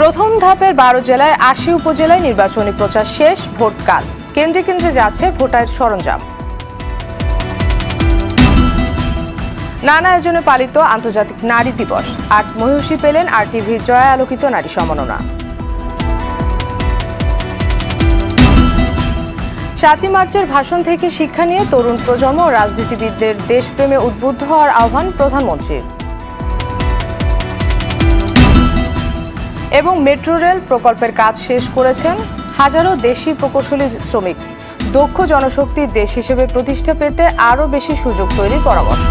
প্রথম ধাপের ১২ জেলায় ৮০ উপজেলায় নির্বাচনী প্রচার শেষ, ভোট কাল। কেন্দ্রে কেন্দ্রে যাচ্ছে ভোটার সরঞ্জাম। নানা আয়োজনে পালিত আন্তর্জাতিক নারী দিবস। ৮ মহিষী পেলেন RTV জয়া আলোকিত নারী সম্মাননা। ৭ই মার্চের ভাষণ থেকে শিক্ষা নিয়ে তরুণ প্রজন্ম ও রাজনীতিবিদদের দেশপ্রেমে উদ্বুদ্ধ হওয়ার আহ্বান প্রধানমন্ত্রীর। এবং মেট্রো রেল প্রকল্পের কাজ শেষ করেছেন হাজারো দেশি প্রকৌশলী শ্রমিক। দক্ষ জনশক্তির দেশ হিসেবে প্রতিষ্ঠা পেতে আরও বেশি সুযোগ তৈরির পরামর্শ।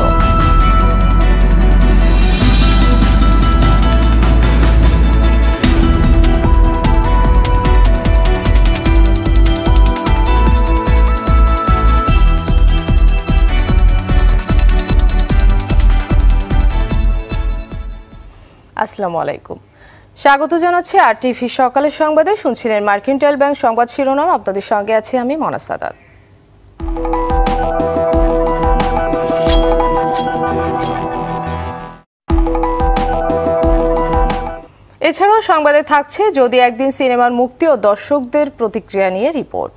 আসসালামু আলাইকুম, স্বাগত জানাচ্ছি RTV সকালের সংবাদে। শুনছিলেন মার্কেন্টাইল ব্যাংক সংবাদ শিরোনাম। আপনাদের সঙ্গে আছি আমি মনা সাদাত। এছাড়াও সংবাদে থাকছে যদি একদিন সিনেমার মুক্তি ও দর্শকদের প্রতিক্রিয়া নিয়ে রিপোর্ট।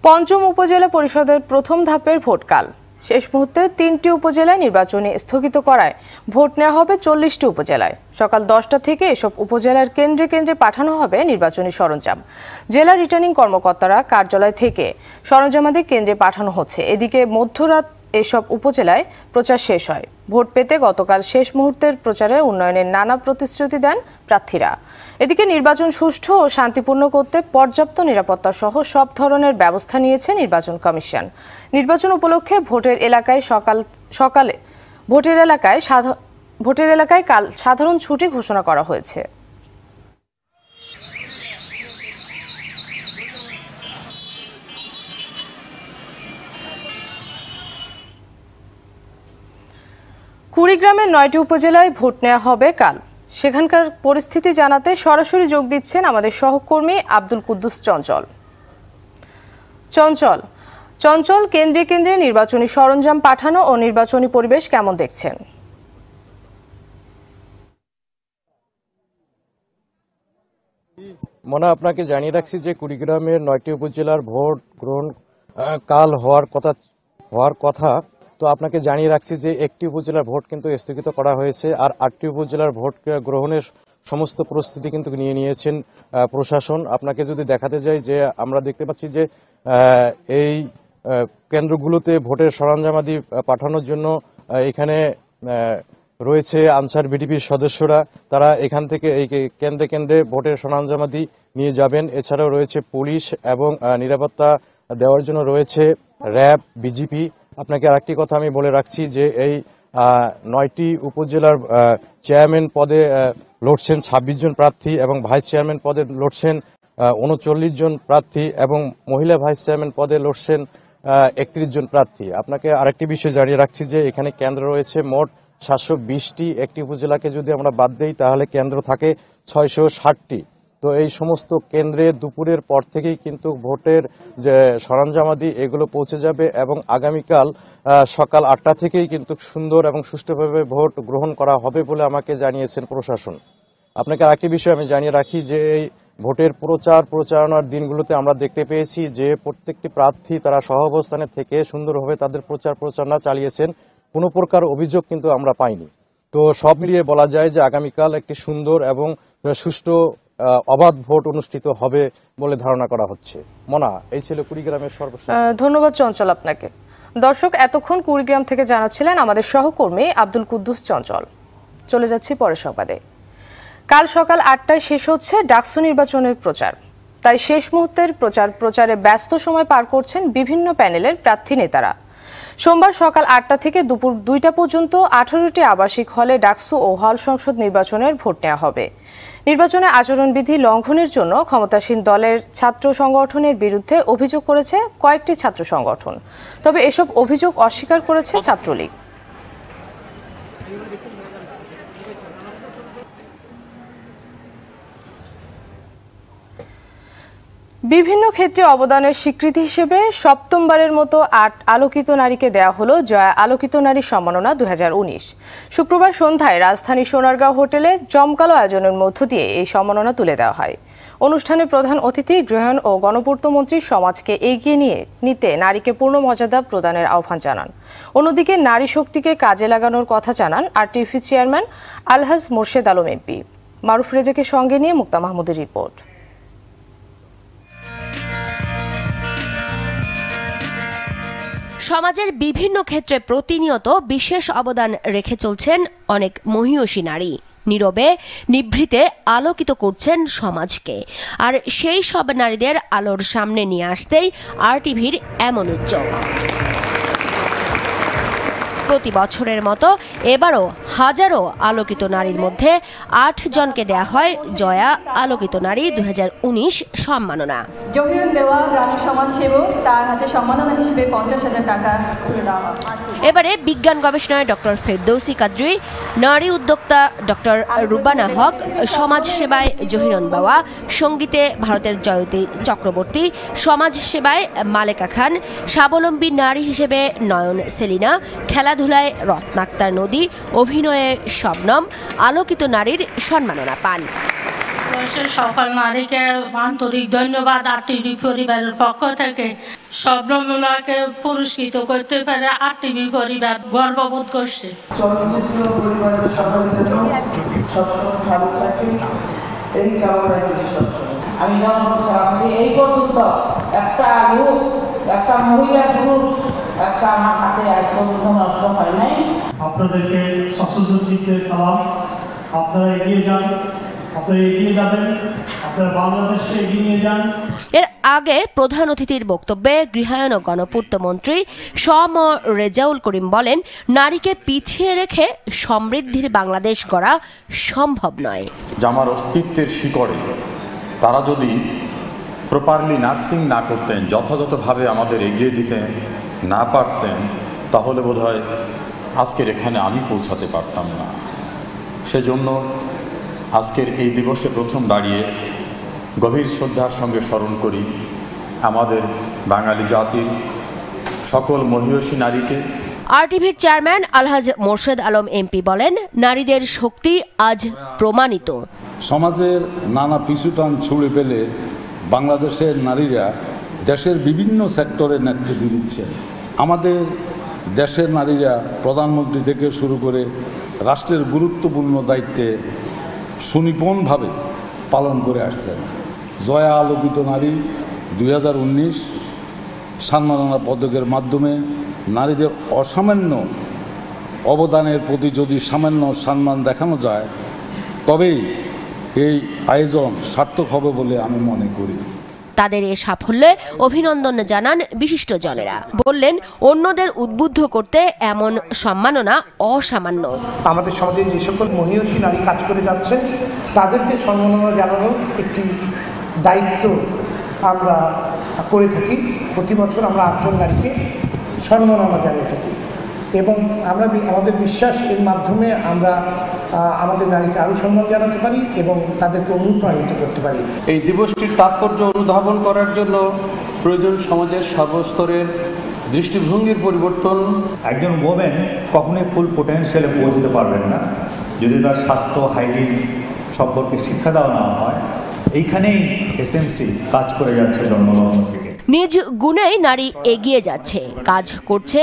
পঞ্চম উপজেলা পরিষদের প্রথম ধাপের ভোটকাল শেষ মুহূর্তে ৩টি উপজেলায় নির্বাচনী স্থগিত করায় ভোট নেওয়া হবে ৪০টি উপজেলায়। সকাল 10টা থেকে এসব উপজেলার কেন্দ্রে কেন্দ্রে পাঠানো হবে নির্বাচনী সরঞ্জাম। জেলা রিটার্নিং কর্মকর্তারা কার্যালয় থেকে সরঞ্জামাদি কেন্দ্রে পাঠানো হচ্ছে। এদিকে মধ্যরাত এসব উপজেলায় প্রচার শেষ হয়। ভোট পেতে গতকাল শেষ মুহূর্তের প্রচারে উন্নয়নের নানা প্রতিশ্রুতি দেন প্রার্থীরা। এদিকে নির্বাচন সুষ্ঠু ও শান্তিপূর্ণ করতে পর্যাপ্ত নিরাপত্তা সহ সব ধরনের ব্যবস্থা নিয়েছে নির্বাচন কমিশন। নির্বাচন উপলক্ষে ভোটের এলাকায় কাল সাধারণ ছুটি ঘোষণা করা হয়েছে। কুড়িগ্রামের 9টি উপজেলায় ভোট নেওয়া হবে কাল। সেখানকার পরিস্থিতি জানাতে সরাসরি যোগ দিচ্ছেন আমাদের সহকর্মী আব্দুল কুদ্দুস চঞ্চল। কেন্দ্রে কেন্দ্রে নির্বাচনী সরঞ্জাম পাঠানো ও নির্বাচনী পরিবেশ কেমন দেখছেন? মনে আপনাকে জানিয়ে রাখছি যে কুড়িগ্রামের 9টি উপজেলার ভোট গ্রহণ কাল হওয়ার কথা। তো আপনাকে জানিয়ে রাখছি যে একটি উপজেলার ভোট কিন্তু স্থগিত করা হয়েছে, আর 8টি উপজেলার ভোট গ্রহণের সমস্ত প্রস্তুতি কিন্তু নিয়ে নিয়েছেন প্রশাসন। আপনাকে যদি দেখাতে যাই যে আমরা দেখতে পাচ্ছি যে এই কেন্দ্রগুলোতে ভোটের সরঞ্জামাদি পাঠানোর জন্য এখানে রয়েছে আনসার বিডিপির সদস্যরা। তারা এখান থেকে এই কেন্দ্রে কেন্দ্রে ভোটের সরঞ্জামাদি নিয়ে যাবেন। এছাড়াও রয়েছে পুলিশ এবং নিরাপত্তা দেওয়ার জন্য রয়েছে র্যাব, বিজিপি। আপনাকে আরেকটি কথা আমি বলে রাখছি যে এই 9টি উপজেলার চেয়ারম্যান পদে লড়ছেন 26 জন প্রার্থী এবং ভাইস চেয়ারম্যান পদে লড়ছেন 39 জন প্রার্থী এবং মহিলা ভাইস চেয়ারম্যান পদে লড়ছেন 31 জন প্রার্থী। আপনাকে আরেকটি বিষয় জানিয়ে রাখছি যে এখানে কেন্দ্র রয়েছে মোট 720টি। একটি উপজেলাকে যদি আমরা বাদ দেই তাহলে কেন্দ্র থাকে 660টি। তো এই সমস্ত কেন্দ্রে দুপুরের পর থেকেই কিন্তু ভোটের যে সরঞ্জামাদি এগুলো পৌঁছে যাবে এবং আগামীকাল সকাল 8টা থেকেই কিন্তু সুন্দর এবং সুষ্ঠুভাবে ভোট গ্রহণ করা হবে বলে আমাকে জানিয়েছেন প্রশাসন। আপনাকে আরেকটি বিষয় আমি জানিয়ে রাখি যে এই ভোটের প্রচারণার দিনগুলোতে আমরা দেখতে পেয়েছি যে প্রত্যেকটি প্রার্থী তারা সহাবস্থানে থেকে সুন্দরভাবে তাদের প্রচারণা চালিয়েছেন। কোনো প্রকার অভিযোগ কিন্তু আমরা পাইনি। তো সব মিলিয়ে বলা যায় যে আগামীকাল একটি সুন্দর এবং সুষ্ঠু অবাধ ভোট অনুষ্ঠিত হবে বলে ধারণা করা হচ্ছে। মনা, এই ছিল কুড়িগ্রামের সর্বশেষ। ধন্যবাদ চঞ্চল আপনাকে। দর্শক, এতক্ষণ কুড়িগ্রাম থেকে জানাচ্ছিলেন আমাদের সহকর্মী আব্দুল কুদ্দুস চঞ্চল। চলে যাচ্ছি পরের সংবাদে। কাল সকাল 8টায় শেষ হচ্ছে ডাকসু নির্বাচনের প্রচার। তাই শেষ মুহূর্তের প্রচারে ব্যস্ত সময় পার করছেন বিভিন্ন প্যানেলের প্রার্থী নেতারা। সোমবার সকাল 8টা থেকে দুপুর 2টা পর্যন্ত 18টি আবাসিক হলে ডাকসু ও হল সংসদ নির্বাচনের ভোট নেওয়া হবে। নির্বাচনে আচরণবিধি লঙ্ঘনের জন্য ক্ষমতাসীন দলের ছাত্র সংগঠনের বিরুদ্ধে অভিযোগ করেছে কয়েকটি ছাত্র সংগঠন। তবে এসব অভিযোগ অস্বীকার করেছে ছাত্রলীগ। বিভিন্ন ক্ষেত্রে অবদানের স্বীকৃতি হিসেবে সপ্তমবারের মতো ৮ আলোকিত নারীকে দেয়া হলো জয়া আলোকিত নারী সম্মাননা 2019। শুক্রবার সন্ধ্যায় রাজধানী সোনারগাঁও হোটেলে জমকালো আয়োজনের মধ্য দিয়ে এই সম্মাননা তুলে দেওয়া হয়। অনুষ্ঠানে প্রধান অতিথি গৃহায়ণ ও গণপূর্ত মন্ত্রী সমাজকে এগিয়ে নিতে নারীকে পূর্ণ মর্যাদা প্রদানের আহ্বান জানান। অন্যদিকে নারী শক্তিকে কাজে লাগানোর কথা জানান আরটিভি চেয়ারম্যান আলহাজ মোর্শেদ আলম এমপি। মারুফ রেজাকে সঙ্গে নিয়ে মুক্তা মাহমুদের রিপোর্ট। সমাজের বিভিন্ন ক্ষেত্রে প্রতিনিয়ত বিশেষ অবদান রেখে চলছেন অনেক মহিয়সী নারী। নীরবে নিভৃতে আলোকিত করছেন সমাজকে। আর সেই সব নারীদের আলোর সামনে নিয়ে আসতেই আরটিভির এমন উদ্যোগ। প্রতি বছরের মতো এবারও হাজারো আলোকিত নারীর মধ্যে ৮ জনকে দেয়া হয় জয়া আলোকিত নারী 2019 সম্মাননা। জহিরুন দেওয়া গ্রাম সমাজ সেবক, তার হাতে সম্মাননা হিসেবে 50,000 টাকা তুলে দেওয়া হয়। এবারে বিজ্ঞান গবেষণায় ডক্টর ফেরদৌসী কাদরি, নারী উদ্যোক্তা ডক্টর রুবানা হক, সমাজ সেবায় জহিরুন দেওয়া, সঙ্গীতে ভারতের জয়তী চক্রবর্তী, সমাজ সেবায় মালেকা খান, স্বাবলম্বী নারী হিসেবে নয়ন সেলিনা, খেলাধুলায় রত্নাক্তার নদী, অভিনয়ে শবনম আলোকিত নারীর সম্মাননা পান। সকল নারীকে আন্তরিক ধন্যবাদ। আরটিভি পরিবারের পক্ষ থেকে শবনমকে পুরস্কৃত করতে পারে আরটিভি পরিবার গর্ববোধ করছে। চলচ্চিত্র পরিবারের সবার জন্য সবসময় ভালো থাকে এই কামনা করি সবসময়। আমি যেমন এই পর্যন্ত একটা লোক, একটা মহিলা পুরুষ একটা আমার হাতে আজ পর্যন্ত নষ্ট হয় নাই। আপনাদেরকে সশস্ত্র সালাম। আপনারা এগিয়ে যান, আপনারা এগিয়ে যাবেন, আপনারা বাংলাদেশকে এগিয়ে নিয়ে যান। এর আগে প্রধান অতিথির বক্তব্যে গৃহায়ণ ও গণপূর্ত মন্ত্রী শম রেজাউল করিম বলেন, নারীকে পিছিয়ে রেখে সমৃদ্ধির বাংলাদেশ গড়া সম্ভব নয়। আমার অস্তিত্বের শিকড়ে তারা যদি প্রপারলি নার্সিং না করতেন, যথাযথভাবে আমাদের এগিয়ে দিতে না পারতেন, তাহলে বোধহয় আজকের এখানে আমি পৌঁছাতে পারতাম না। সেজন্য আজকের এই দিবসে প্রথম দাঁড়িয়ে গভীর শ্রদ্ধার সঙ্গে স্মরণ করি আমাদের বাঙালি জাতির সকল মহিয়সী নারীকে। আরটিভির চেয়ারম্যান আলহাজ মোর্শেদ আলম এমপি বলেন, নারীদের শক্তি আজ প্রমাণিত। সমাজের নানা পিছুটান ছুঁড়ে ফেলে বাংলাদেশের নারীরা দেশের বিভিন্ন সেক্টরে নেতৃত্ব দিচ্ছেন। আমাদের দেশের নারীরা প্রধানমন্ত্রী থেকে শুরু করে রাষ্ট্রের গুরুত্বপূর্ণ দায়িত্বে সুনিপুণভাবে পালন করে আসছেন। জয়া আলোকিত নারী 2019 সম্মাননা পদকের মাধ্যমে নারীদের অসামান্য অবদানের প্রতি যদি সামান্য সম্মান দেখানো যায়, তবেই এই আয়োজন সার্থক হবে বলে আমি মনে করি। তাদের এ সাফল্যে অভিনন্দন জানান বিশিষ্টজনেরা। বললেন, অন্যদের উদ্বুদ্ধ করতে এমন সম্মাননা অসামান্য। আমাদের সমাজে যে সকল মহিয়সী নারী কাজ করে যাচ্ছে তাদেরকে সম্মাননা জানানোর একটি দায়িত্ব আমরা করে থাকি। প্রতি বছর আমরা ৮ জন নারীকে সম্মাননা জানিয়ে থাকি এবং আমাদের বিশ্বাস এর মাধ্যমে আমরা আমাদের নারীকে আরও সম্মান জানাতে পারি এবং তাদেরকে অনুপ্রাণিত করতে পারি। এই দিবসটির তাৎপর্য অনুধাবন করার জন্য প্রয়োজন সমাজের সর্বস্তরের দৃষ্টিভঙ্গির পরিবর্তন। একজন ওমেন কখনোই ফুল পোটেনশিয়ালে পৌঁছতে পারবেন না যদি তার স্বাস্থ্য হাইজিন সম্পর্কে শিক্ষা দেওয়া না হয়। এইখানেই এসএমসি কাজ করে যাচ্ছে জন্মলগ্ন থেকে। নিজ গুণেই নারী এগিয়ে যাচ্ছে, কাজ করছে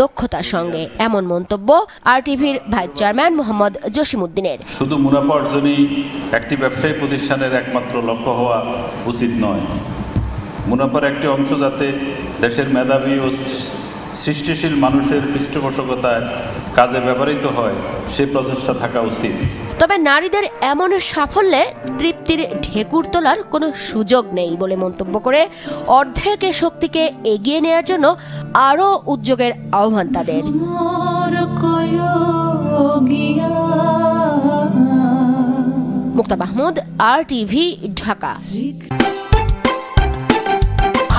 দক্ষতার সঙ্গে, এমন মন্তব্য আরটিভির ভাইস চেয়ারম্যান মোহাম্মদ জসিমউদ্দিনের। শুধু মুনাফা অর্জনই একটি ব্যবসায়ী প্রতিষ্ঠানের একমাত্র লক্ষ্য হওয়া উচিত নয়। মুনাফার একটি অংশ যাতে দেশের মেধাবী ও সৃষ্টিশীল মানুষের পৃষ্ঠপোষকতায় কাজে ব্যবহৃত হয়, সেই প্রচেষ্টা থাকা উচিত। তবে নারীদের এমন সাফল্যে তৃপ্তির ঢেকুর তোলার কোনো সুযোগ নেই বলে মন্তব্য করে অর্ধেক শক্তিকে এগিয়ে নেওয়ার জন্য আরও উদ্যোগের আহ্বান তাদের। মুক্তা মাহমুদ, আরটিভি, ঢাকা।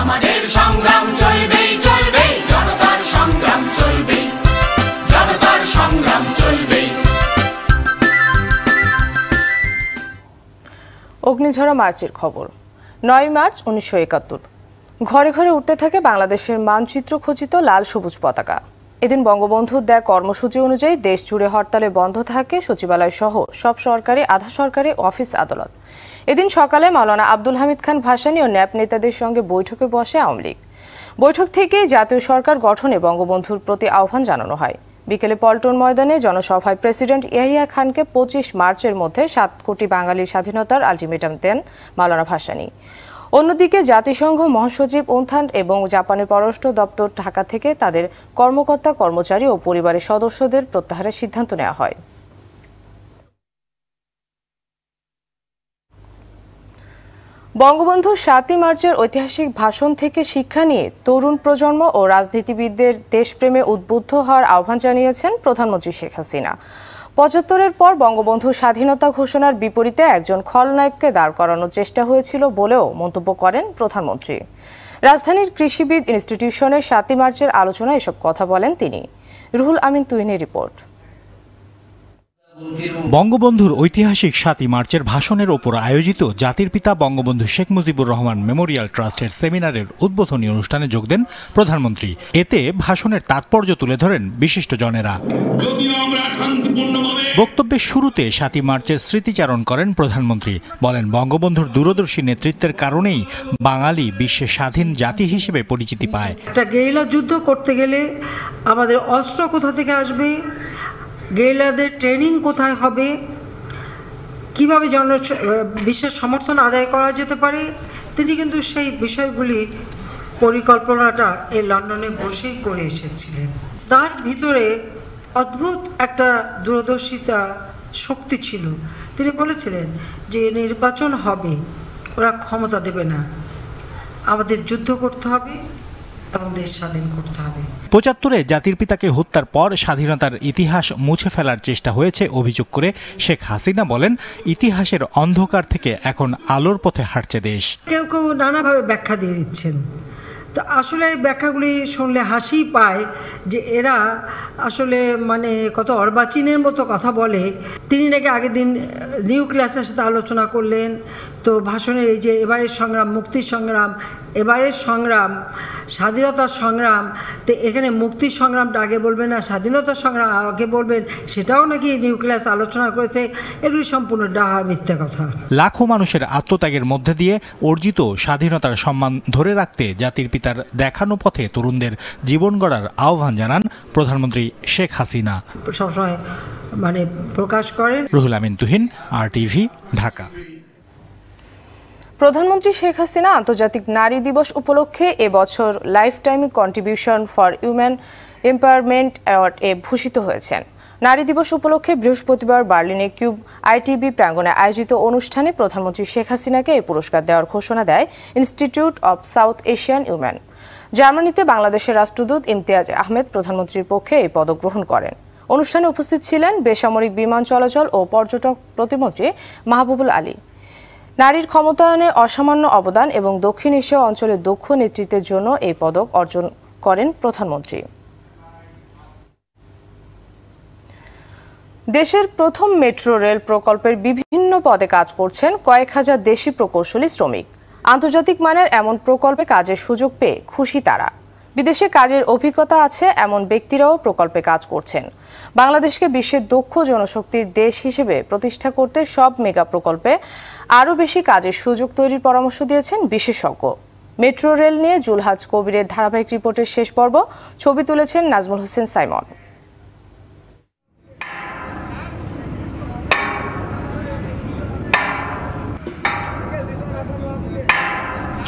আমাদের সংগ্রাম চলবেই চলবে, জনতার সংগ্রাম চলবে, জনতার সংগ্রাম চলবে। অগ্নিঝরা মার্চের খবর। 9 মার্চ 1971। ঘরে ঘরে উঠতে থাকে বাংলাদেশের মানচিত্র খচিত লাল সবুজ পতাকা। এদিন বঙ্গবন্ধুর দেয়া কর্মসূচি অনুযায়ী দেশ জুড়ে হরতালে বন্ধ থাকে সচিবালয় সহ সব সরকারি আধা সরকারি অফিস আদালত। এদিন সকালে মাওলানা আব্দুল হামিদ খান ভাসানী ও ন্যাপ নেতাদের সঙ্গে বৈঠকে বসে আওয়ামী লীগ। বৈঠক থেকে জাতীয় সরকার গঠনে বঙ্গবন্ধুর প্রতি আহ্বান জানানো হয়। বিকেলে পল্টন ময়দানে জনসভায় প্রেসিডেন্ট ইয়াহিয়া খানকে 25 মার্চের মধ্যে 7 কোটি বাঙালির স্বাধীনতার আলটিমেটাম দেন মাওলানা ভাসানী। অন্যদিকে জাতিসংঘ মহাসচিব উনথান এবং জাপানের পররাষ্ট্র দপ্তর ঢাকা থেকে তাদের কর্মকর্তা কর্মচারী ও পরিবারের সদস্যদের প্রত্যাহারের সিদ্ধান্ত নেওয়া হয়। বঙ্গবন্ধুর 7 মার্চের ঐতিহাসিক ভাষণ থেকে শিক্ষা নিয়ে তরুণ প্রজন্ম ও রাজনীতিবিদদের দেশপ্রেমে উদ্বুদ্ধ হওয়ার আহ্বান জানিয়েছেন প্রধানমন্ত্রী শেখ হাসিনা। 75-এর পর বঙ্গবন্ধুর স্বাধীনতা ঘোষণার বিপরীতে একজন খলনায়ককে দাঁড় করানোর চেষ্টা হয়েছিল বলেও মন্তব্য করেন প্রধানমন্ত্রী। রাজধানীর কৃষিবিদ ইনস্টিটিউশনে 7 মার্চের আলোচনায় এসব কথা বলেন তিনি। রুহুল আমিন তুহিনের রিপোর্ট। বঙ্গবন্ধুর ঐতিহাসিক 7 মার্চের ভাষণের ওপর আয়োজিত জাতির পিতা বঙ্গবন্ধু শেখ মুজিবুর রহমান মেমোরিয়াল ট্রাস্টের সেমিনারের উদ্বোধনী অনুষ্ঠানে যোগ দেন প্রধানমন্ত্রী। এতে ভাষণের তাৎপর্য তুলে ধরেন বিশিষ্টজনেরা। বক্তব্যের শুরুতে 7 মার্চের স্মৃতিচারণ করেন প্রধানমন্ত্রী। বলেন, বঙ্গবন্ধুর দূরদর্শী নেতৃত্বের কারণেই বাঙালি বিশ্বের স্বাধীন জাতি হিসেবে পরিচিতি পায়। একটা গেরিলা যুদ্ধ করতে গেলে আমাদের অস্ত্র কোথা থেকে আসবে, গেরিলাদের ট্রেনিং কোথায় হবে, কিভাবে বিশ্বের সমর্থন আদায় করা যেতে পারে, তিনি কিন্তু সেই বিষয়গুলি পরিকল্পনাটা এই লন্ডনে বসেই করে এসেছিলেন। তার ভিতরে অদ্ভুত একটা দূরদর্শিতা শক্তি ছিল। তিনি বলেছিলেন যে নির্বাচন হবে, ওরা ক্ষমতা দেবে না, আমাদের যুদ্ধ করতে হবে এবং দেশ স্বাধীন করতে হবে। 75-এ জাতির পিতাকে হত্যার পর স্বাধীনতার ইতিহাস মুছে ফেলার চেষ্টা হয়েছে অভিযোগ করে শেখ হাসিনা বলেন, ইতিহাসের অন্ধকার থেকে এখন আলোর পথে হাঁটছে দেশ। কেউ কেউ নানাভাবে ব্যাখ্যা দিয়ে দিচ্ছেন। তো আসলে ব্যাখ্যাগুলি শুনলে হাসি পায় যে এরা আসলে মানে কত অর্বাচীনের মতো কথা বলে। তিনি নাকি আগের দিন নিউক্লিয়াসের সাথে আলোচনা করলেন। তো ভাষণের এই যে এবারের সংগ্রাম মুক্তির সংগ্রাম, এবারের সংগ্রাম স্বাধীনতার সংগ্রাম, তো এখানে মুক্তির সংগ্রামটা আগে বলবেন না স্বাধীনতার সংগ্রাম আগে বলবেন, সেটাও নাকি নিউক্লিয়াস আলোচনা করেছে। এগুলি সম্পূর্ণ ডাহা মিথ্যা কথা। লাখো মানুষের আত্মত্যাগের মধ্যে দিয়ে অর্জিত স্বাধীনতার সম্মান ধরে রাখতে জাতির পিতার দেখানো পথে তরুণদের জীবন গড়ার আহ্বান জানান প্রধানমন্ত্রী শেখ হাসিনা। সবসময় মানে প্রকাশ করেন। রুহুল আমিন তুহিন, RTV, ঢাকা। প্রধানমন্ত্রী শেখ হাসিনা আন্তর্জাতিক নারী দিবস উপলক্ষে এবছর lifetime contribution for women empowerment award এ ভূষিত হয়েছেন। নারী দিবস উপলক্ষে বৃহস্পতিবার বার্লিনে কিউব ITB প্রাঙ্গণে আয়োজিত অনুষ্ঠানে প্রধানমন্ত্রী শেখ হাসিনাকে এই পুরস্কার দেওয়ার ঘোষণা দেয় institute of south Asian women. জার্মানিতে বাংলাদেশের রাষ্ট্রদূত ইমতিয়াজ আহমেদ প্রধানমন্ত্রীর পক্ষে এই পদক গ্রহণ করেন। অনুষ্ঠানে উপস্থিত ছিলেন বেসামরিক বিমান চলাচল ও পর্যটন প্রতিমন্ত্রী মাহবুবুল আলী। নারীর ক্ষমতায়নে অসামান্য অবদান এবং দক্ষিণ এশীয় অঞ্চলের দক্ষ নেতৃত্বের জন্য এই পদক অর্জন করেন প্রধানমন্ত্রী। দেশের প্রথম মেট্রো রেল প্রকল্পের বিভিন্ন পদে কাজ করছেন কয়েক হাজার দেশি প্রকৌশলী শ্রমিক। আন্তর্জাতিক মানের এমন প্রকল্পে কাজের সুযোগ পেয়ে খুশি তারা। বিদেশে কাজের অভিজ্ঞতা আছে এমন ব্যক্তিরাও প্রকল্পে কাজ করছেন। বাংলাদেশকে বিশ্বের দক্ষ জনশক্তির দেশ হিসেবে প্রতিষ্ঠা করতে সব মেগা প্রকল্পে আরও বেশি কাজের সুযোগ তৈরির পরামর্শ দিয়েছেন বিশেষজ্ঞ। মেট্রো রেল নিয়ে জুলহাজ কবিরের ধারাবাহিক রিপোর্টের শেষ পর্ব। ছবি তুলেছেন নাজমুল হোসেন সাইমন।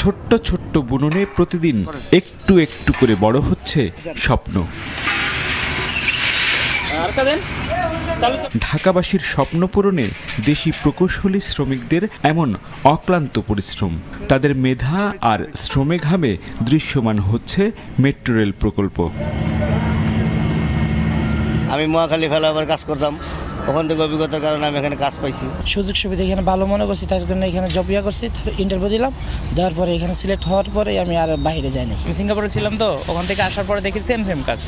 ছোট্ট ছোট্ট বুননে প্রতিদিন একটু একটু করে বড় হচ্ছে স্বপ্ন। ঢাকাবাসীর স্বপ্ন পূরণে দেশি প্রকৌশলী শ্রমিকদের এমন অক্লান্ত পরিশ্রম, তাদের মেধা আর শ্রমে ঘামে দৃশ্যমান হচ্ছে মেট্রো রেল প্রকল্প। আমি মহাখালী ফ্লাইওভার কাজ করতাম, ওখান থেকে অভিজ্ঞতার কারণে আমি এখানে কাজ পাইছি। সুযোগ সুবিধা এখানে ভালো মনে করছি, তার জন্য এখানে জব করছি, ইন্টারভিউ দিলাম, দেওয়ার পরে এখানে সিলেক্ট হওয়ার পরে আমি আর বাইরে যাইনি। আমি সিঙ্গাপুরে ছিলাম, তো ওখান থেকে আসার পরে দেখি সেম কাজ।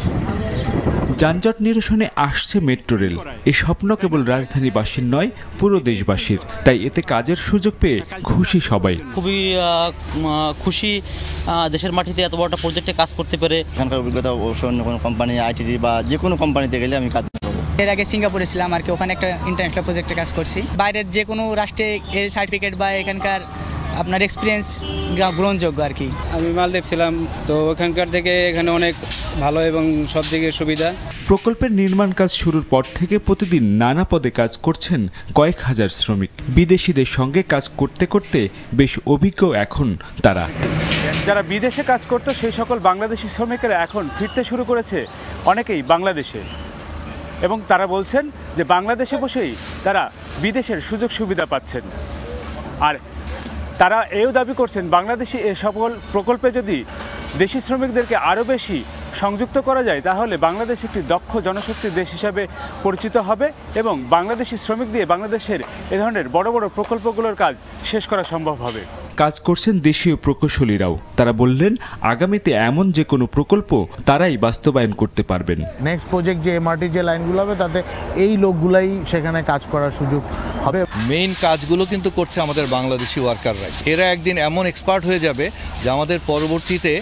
যানজট নিরসনে আসছে মেট্রো রেল। এই স্বপ্ন কেবল রাজধানীবাসীর নয়, পুরো দেশবাসীর। তাই এতে কাজের সুযোগ পেয়ে খুশি সবাই। খুবই খুশি দেশের মাটিতে এত বড় একটা প্রজেক্টে কাজ করতে পেরে। এখানকার অভিজ্ঞতা অবশ্য অন্য কোনো কোম্পানি, আইটিডি বা যে কোনো কোম্পানিতে গেলে আমি কাজ করবো। এর আগে সিঙ্গাপুরে ছিলাম আর কি, ওখানে একটা ইন্টারন্যাশনাল প্রজেক্টে কাজ করছি। বাইরের যে কোনো রাষ্ট্রে এর সার্টিফিকেট বা এখানকার আপনার এক্সপিরিয়েন্স গ্রহণযোগ্য আর কি। আমি মালদ্বীপ ছিলাম, তো ওখানকার থেকে এখানে অনেক ভালো এবং সব দিকের সুবিধা। প্রকল্পের নির্মাণ কাজ শুরুর পর থেকে প্রতিদিন নানা পদে কাজ করছেন কয়েক হাজার শ্রমিক। বিদেশিদের সঙ্গে কাজ করতে করতে বেশ অভিজ্ঞ এখন তারা। যারা বিদেশে কাজ করতো সেই সকল বাংলাদেশি শ্রমিকেরা এখন ফিরতে শুরু করেছে, অনেকেই বাংলাদেশে। এবং তারা বলছেন যে বাংলাদেশে বসেই তারা বিদেশের সুযোগ সুবিধা পাচ্ছেন। আর তারা এও দাবি করছেন বাংলাদেশি এ সকল প্রকল্পে যদি দেশি শ্রমিকদেরকে আরও বেশি সংযুক্ত করা যায়, তাহলে বাংলাদেশ একটি দক্ষ জনশক্তির দেশ হিসাবে পরিচিত হবে এবং বাংলাদেশি শ্রমিক দিয়ে বাংলাদেশের এ ধরনের বড় বড় প্রকল্পগুলোর কাজ শেষ করা সম্ভব হবে। কাজ করছেন দেশীয় প্রকৌশলীরাও। তারা বললেন আগামীতে এমন যে কোনো প্রকল্প তারাই বাস্তবায়ন করতে পারবেন। নেক্সট প্রজেক্ট যে এমআরটি যে লাইনগুলো হবে তাতে এই লোকগুলাই সেখানে কাজ করার সুযোগ হবে। মেইন কাজগুলো কিন্তু করছে আমাদের বাংলাদেশি ওয়ার্কাররা। এরা একদিন এমন এক্সপার্ট হয়ে যাবে যে আমাদের পরবর্তীতে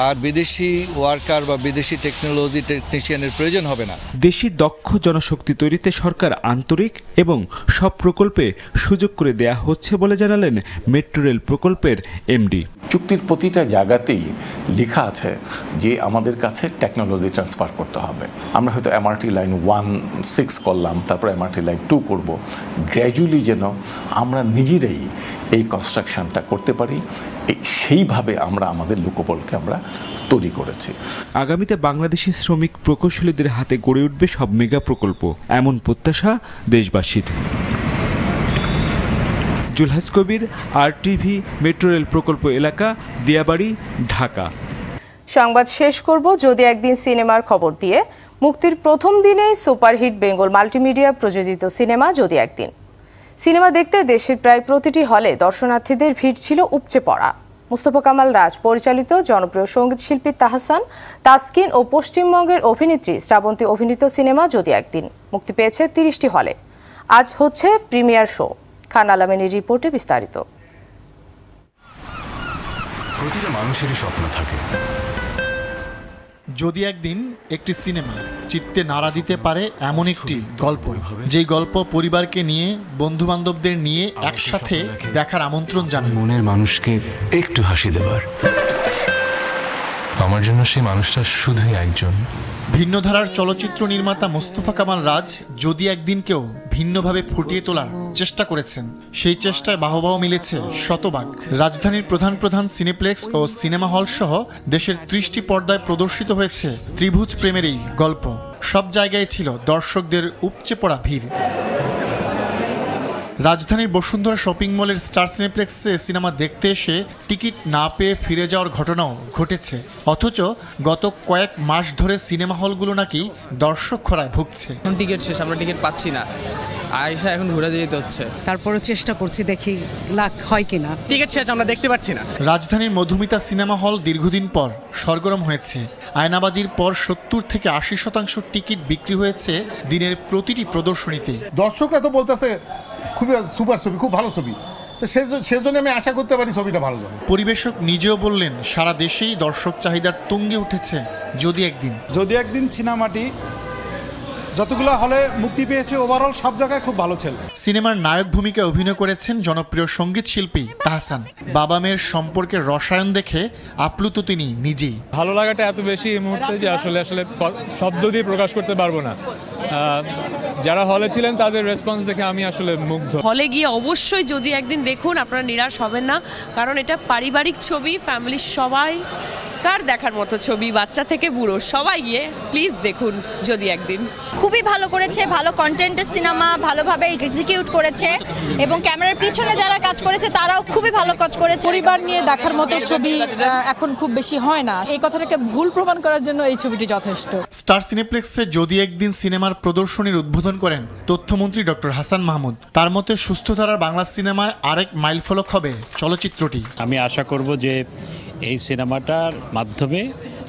আর বিদেশি ওয়ার্কার বা বিদেশি টেকনোলজি টেকনিশিয়ানের প্রয়োজন হবে না। দেশি দক্ষ জনশক্তি তৈরিতে সরকার আন্তরিক এবং সব প্রকল্পে সুযোগ করে দেয়া হচ্ছে বলে জানালেন মেট্রো রেল প্রকল্পের এমডি। চুক্তির প্রতিটা জায়গাতেই লেখা আছে যে আমাদের কাছে টেকনোলজি ট্রান্সফার করতে হবে। আমরা হয়তো এমআরটি লাইন 1-6 করলাম, তারপর এমআরটি লাইন 2 করব। গ্র্যাজুয়ালি যেন আমরা নিজেরাই এই কনস্ট্রাকশনটা করতে পারি, সেইভাবে আমরা আমাদের লোকবলকে আমরা তৈরি করেছি। আগামীতে বাংলাদেশি শ্রমিক প্রকৌশলীদের হাতে গড়ে উঠবে সব মেগা প্রকল্প, এমন প্রত্যাশা দেশবাসীর। জুলহাস কবির, RTV, মেট্রো রেল প্রকল্প এলাকা, দিয়াবাড়ি, ঢাকা। সংবাদ শেষ করব যদি একদিন সিনেমার খবর দিয়ে। মুক্তির প্রথম দিনেই সুপারহিট বেঙ্গল মাল্টিমিডিয়া প্রযোজিত সিনেমা যদি একদিন। সিনেমা দেখতে দেশের প্রায় প্রতিটি হলে দর্শনার্থীদের ভিড় ছিল উপচে পড়া। মুস্তফা কামাল রাজ পরিচালিত জনপ্রিয় সঙ্গীত শিল্পী তাহসান, তাসকিন ও পশ্চিমবঙ্গের অভিনেত্রী শ্রাবন্তী অভিনীত সিনেমা যদি একদিন মুক্তি পেয়েছে 30টি হলে। আজ হচ্ছে প্রিমিয়ার শো। খান আলামিনের রিপোর্টে বিস্তারিত। প্রতিটা মানুষেরই স্বপ্ন থাকে যদি একদিন একটি সিনেমা চিত্তে নাড়া দিতে পারে এমন একটি গল্প, যেই গল্প পরিবারকে নিয়ে, বন্ধু বান্ধবদের নিয়ে একসাথে দেখার আমন্ত্রণ জানায়। মনের মানুষকে একটু হাসি দেবার। আমার জন্য সেই মানুষটা শুধুই একজন। ভিন্ন ধারার চলচ্চিত্র নির্মাতা মুস্তফা কামাল রাজ যদি একদিনকেও ভিন্নভাবে ফুটিয়ে তোলার চেষ্টা করেছেন। সেই চেষ্টায় বাহবাহ মিলেছে শতভাগ। রাজধানীর প্রধান সিনেপ্লেক্স ও সিনেমা হল সহ দেশের 30টি পর্দায় প্রদর্শিত হয়েছে ত্রিভুজ প্রেমের এই গল্প। সব জায়গায় ছিল দর্শকদের উপচে পড়া ভিড়। রাজধানীর বসুন্ধরা শপিং মলের স্টার সিনেপ্লেক্সে সিনেমা দেখতে এসে টিকিট না পেয়ে ফিরে যাওয়ার ঘটনাও ঘটেছে। অথচ গত কয়েক মাস ধরে সিনেমা হলগুলো নাকি দর্শক খরায় ভুগছে। টিকিট শেষ, আমরা টিকিট পাচ্ছি না। আয়সা এখন ঘুরে যেতে হচ্ছে। তারপরও চেষ্টা করছি, দেখি লাখ হয় কিনা। টিকিট শেষ, আমরা দেখতে পাচ্ছি না। রাজধানীর মধুমিতা সিনেমা হল দীর্ঘদিন পর সরগরম হয়েছে। আয়নাবাজির পর 70 থেকে 80% টিকিট বিক্রি হয়েছে দিনের প্রতিটি প্রদর্শনীতে। দর্শকরা তো বলতেছে খুবই সুপার ছবি, খুব ভালো ছবি, তো সেজন্য আমি আশা করতে পারি ছবিটা ভালো যাবে। পরিবেশক নিজেও বললেন সারা দেশেই দর্শক চাহিদার তুঙ্গে উঠেছে যদি একদিন। যদি একদিন সিনেমাটি যতগুলো হলে মুক্তি পেয়েছে ওভারঅল সব জায়গায় খুব ভালো ছিল। সিনেমার নায়ক ভূমিকায় অভিনয় করেছেন জনপ্রিয় সঙ্গীত শিল্পী তাহসান। বাবা মেয়ের সম্পর্কের রসায়ন দেখে আপ্লুত তিনি নিজেই। ভালো লাগাটা এত বেশি এই মুহূর্তে যে আসলে শব্দ দিয়ে প্রকাশ করতে পারবো না। যারা হলে ছিলেন তাদের রেসপন্স দেখে আমি আসলে মুগ্ধ। হলে গিয়ে অবশ্যই যদি একদিন দেখুন, আপনারা নিরাশ হবেন না, কারণ এটা পারিবারিক ছবি, ফ্যামিলির সবাই কার দেখার মতো ছবি, বাচ্চা থেকে বুড়ো সবাই গিয়ে প্লিজ দেখুন যদি একদিন। খুবই ভালো করেছে, ভালো কন্টেন্টের সিনেমা, ভালোভাবে এক্সিকিউট করেছে এবং ক্যামেরার পিছনে যারা কাজ করেছে তারাও খুবই ভালো কাজ করেছে। পরিবার নিয়ে দেখার মতো ছবি এখন খুব বেশি হয় না, এই কথাটাকে ভুল প্রমাণ করার জন্য এই ছবিটি যথেষ্ট। স্টার সিনেপ্লেক্সে যদি একদিন সিনেমার প্রদর্শনীর উদ্বোধন করেন তথ্যমন্ত্রী ডক্টর হাসান মাহমুদ। তার মতে সুস্থধারার বাংলা সিনেমায় আরেক মাইলফলক হবে চলচ্চিত্রটি। আমি আশা করব যে এই সিনেমাটার মাধ্যমে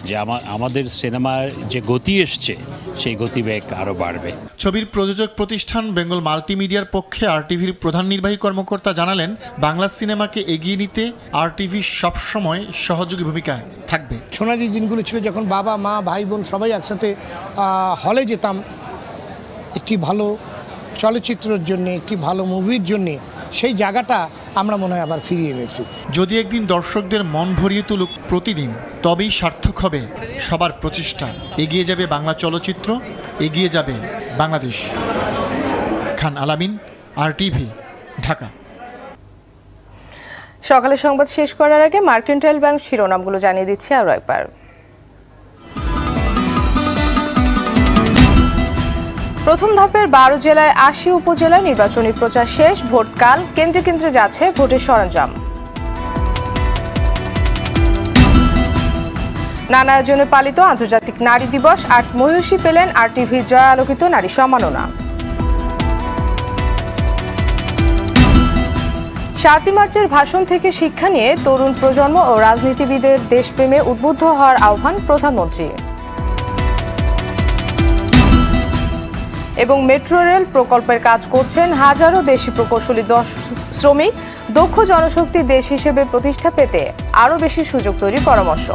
যে আমাদের সিনেমার যে গতি এসছে সেই গতিবেগ আরও বাড়বে। ছবির প্রযোজক প্রতিষ্ঠান বেঙ্গল মাল্টিমিডিয়ার পক্ষে আরটিভির প্রধান নির্বাহী কর্মকর্তা জানালেন, বাংলা সিনেমাকে এগিয়ে নিতে আরটিভি সবসময় সহযোগী ভূমিকায় থাকবে। সোনালি দিনগুলো ছিল যখন বাবা মা ভাই বোন সবাই একসাথে হলে যেতাম একটি ভালো চলচ্চিত্রের জন্য, একটি ভালো মুভির জন্য। সেই জায়গাটা আমরা মনে হয় আবার ফিরিয়ে এনেছি। যদি একদিন দর্শকদের মন ভরিয়ে তুলুক প্রতিদিন, তবেই সার্থক হবে সবার প্রচেষ্টা। এগিয়ে যাবে বাংলা চলচ্চিত্র, এগিয়ে যাবে বাংলাদেশ। খান আলামিন, আরটিভি, ঢাকা। সকালে সংবাদ শেষ করার আগে মার্কেন্টাইল ব্যাংক শিরোনামগুলো জানিয়ে দিচ্ছি আরও একবার। প্রথম ধাপের 12 জেলায় 80 উপজেলায় নির্বাচনী প্রচার শেষ। ভোটকাল, কেন্দ্রে কেন্দ্রে যাচ্ছে ভোটের সরঞ্জাম। নানা আয়োজনে পালিত আন্তর্জাতিক নারী দিবস। 8 মহিষী পেলেন আরটিভি জয় আলোকিত নারী সম্মাননা। 7 মার্চের ভাষণ থেকে শিক্ষা নিয়ে তরুণ প্রজন্ম ও রাজনীতিবিদের দেশপ্রেমে উদ্বুদ্ধ হওয়ার আহ্বান প্রধানমন্ত্রী। এবং মেট্রো রেল প্রকল্পের কাজ করছেন হাজারো দেশি প্রকৌশলী শ্রমিক। দক্ষ জনশক্তি দেশ হিসেবে প্রতিষ্ঠা পেতে আরও বেশি সুযোগ তৈরির পরামর্শ।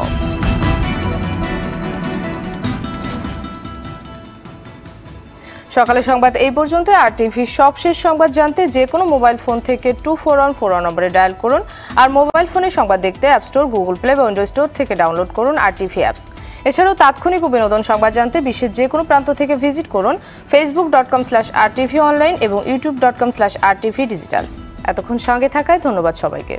সকালে সংবাদ এই পর্যন্ত। আরটিভির সবশেষ সংবাদ জানতে যে কোনো মোবাইল ফোন থেকে 2414 নম্বরে ডায়াল করুন। আর মোবাইল ফোনে সংবাদ দেখতে অ্যাপ স্টোর, গুগল প্লে বা উইন্ডোজ স্টোর থেকে ডাউনলোড করুন আরটিভি অ্যাপস। এছাড়াও তাৎক্ষণিক ও বিনোদন সংবাদ জানতে বিশ্বের যে কোনো প্রান্ত থেকে ভিজিট করুন facebook.com/rtvonline এবং youtube.com/rtvdigitals। এতক্ষণ সঙ্গে থাকায় ধন্যবাদ সবাইকে।